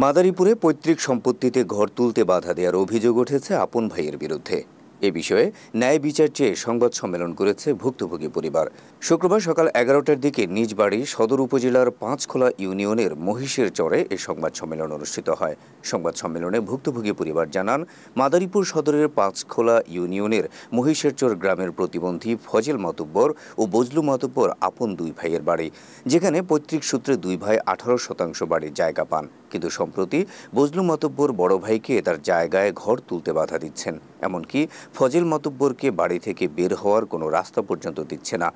মাদারীপুরে পৈতৃক সম্পত্তিতে ঘর তুলতে বাধা দেওয়ার অভিযোগ উঠেছে আপন ভাইয়ের বিরুদ্ধে। এ বিষয়ে ন্যায় বিচার চেয়ে সংবাদ সম্মেলন করেছে ভুক্তভোগী পরিবার। শুক্রবার সকাল 11টার দিকে নিজ বাড়ি সদর উপজেলার পাঁচখোলা ইউনিয়নের মহিষের চরে এ সংবাদ সম্মেলন অনুষ্ঠিত হয়। সংবাদ সম্মেলনে ভুক্তভোগী পরিবার জানান, মাদারীপুর সদরের পাঁচখোলা ইউনিয়নের মহিষের চর গ্রামের প্রতিবন্ধী ফজল মাতুব্বর ও বজলু মাতুব্বর আপন দুই ভাইয়ের বাড়ি, যেখানে পৈতৃক সূত্রে দুই ভাই 18% বাড়ির জায়গা পান। কিন্তু সম্প্রতি বজলু মাতুব্বর বড় ভাইকে তার জায়গায় ঘর তুলতে বাধা দিচ্ছেন, এমনকি ফজল মাতুব্বরকে বাড়ি থেকে বের হওয়ার কোনো রাস্তা পর্যন্ত দিচ্ছে না।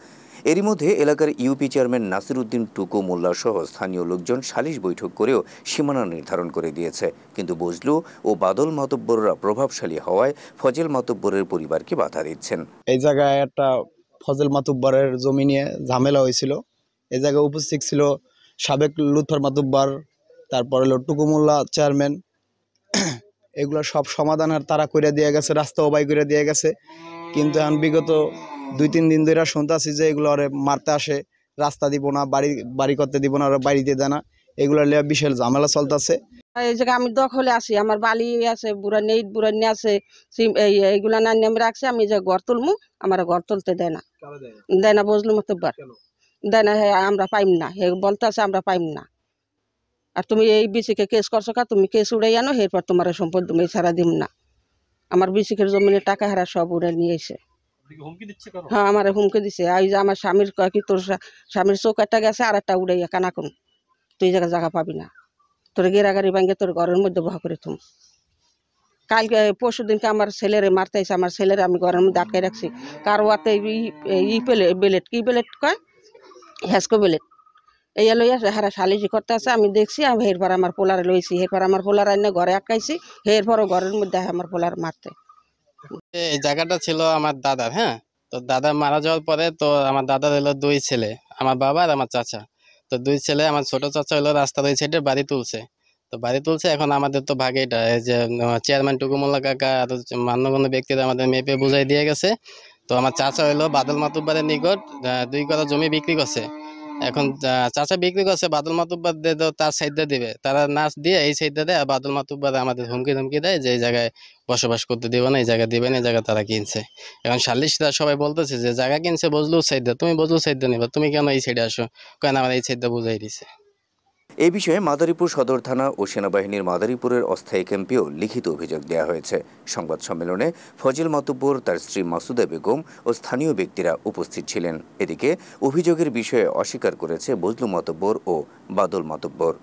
এরই মধ্যে এলাকার ইউপি চেয়ারম্যান নাসির উদ্দিন টুকু মোল্লা সহ স্থানীয় লোকজন সালিশ বৈঠক করেও সীমানা নির্ধারণ করে দিয়েছে, কিন্তু বজলু ও বাদল মাতুব্বররা প্রভাবশালী হওয়ায় ফজল মাতুব্বরের পরিবারকে বাধা দিচ্ছেন। এই জায়গায় একটা ফজল মাতুব্বরের জমি নিয়ে ঝামেলা হয়েছিল। এই জায়গায় উপস্থিত ছিল সাবেক লুৎফর মাতুব্বর, তারপর হলো টুকু মোল্লা চেয়ারম্যান। এগুলো সব সমাধানের তারা করে দিয়ে গেছে, রাস্তা ওবাই করে দিয়ে গেছে। কিন্তু এখন বিগত 2-3 দিন ধরে শুনতেছি যে এগুলো ওরে মারতে আসে, রাস্তা দিব না, বাড়ি করতে দিব না, ওরা বাড়িতে দেয় না। এগুলো নিয়ে বিশাল ঝামেলা চলতেছে। এই জায়গায় আমি দখলে আছি, আমার বালি আছে, বুড়ানি আছে, এইগুলা না নেমে রাখছে। আমি যে ঘর তুলমু, আমার ঘর তুলতে দেয় না বজলু মাতুব্বর দেয় না। আমরা পাইম না, হে বলতে আছে আমরা পাইম না। আর তুমি এই বিসিকে কেস করছো, তুমি কেস উড়াই আনো, এরপর তোমার সম্পদ তুমি ছাড়া দিম না। আমার বিসিকের জমিনের টাকা হারা সব উড়ে নিয়ে এসে। হ্যাঁ, আমার হুমকি দিছে। এই যে আমার স্বামীর কয় কি, তোর স্বামীর চৌকাটা গেছে, আর একটা উড়াইয়া কানাকুন, তুই জায়গা পাবি না, তোর গেরাগাড়ি ভাঙ্গে তোর ঘরের মধ্যে বহা করে তুম। কালকে পরশু দিনকে আমার ছেলেরে মারতে আইছে, আমার ছেলেরে আমি ঘরের মধ্যে আটকাই রাখছি। কারোয়াতে বেলেট কি বেলেট কয়, হ্যাসকো বেলেট, এই লইয়া হারা সালিশি করতে আছে। আমি দেখছি, আমি এরপর আমার পোলারে লইছি, এরপর আমার পোলার আইনে ঘরে আটকাইছি, এরপরও ঘরের মধ্যে আমার পোলার মারতে। এই জায়গাটা ছিল আমার দাদার। হ্যাঁ, তো দাদা মারা যাওয়ার পরে তো আমার দাদার হলো 2 ছেলে, আমার বাবা আর আমার চাচা। তো 2 ছেলে, আমার ছোট চাচা হলো রাস্তার ওই সাইডে বাড়ি তুলছে। তো বাড়ি তুলছে, এখন আমাদের তো ভাগে এটা, এই যে চেয়ারম্যান টুকু মোল্লা কাকা আর মান্যগণ্য ব্যক্তিরা আমাদের মেপে বুঝাই দিয়ে গেছে। তো আমার চাচা হলো বাদল মাতুব্বরের নিকট 2 কাঠা জমি বিক্রি করছে। এখন চাচা বিক্রি করছে, বাদল মাতুব্বর তার সাইডে দিবে, তারা নাচ দিয়ে এই সাইডে দেয়। আর বাদল মাতুব্বর আমাদের হুমকি দেয় যে এই জায়গায় বসবাস করতে দিব না, এই জায়গা দিবে না, এই জায়গা তারা কিনছে। এখন সালিশরা সবাই বলতেছে যে জায়গা কিনছে বজলু সাইডে, তুমি বজলু সাইডে নিবা, তুমি কেন এই সাইডে আসো? কেন আমার এই সাইডে বুঝাই দিছে। এ বিষয়ে মাদারীপুর সদর থানা ও সেনাবাহিনীর মাদারীপুরের অস্থায়ী ক্যাম্পেও লিখিত অভিযোগ দেওয়া হয়েছে। সংবাদ সম্মেলনে ফজল মাতুব্বর, তার স্ত্রী মাসুদা বেগম ও স্থানীয় ব্যক্তিরা উপস্থিত ছিলেন। এদিকে অভিযোগের বিষয়ে অস্বীকার করেছে বজলু মাতুব্বর ও বাদল মাতুব্বর।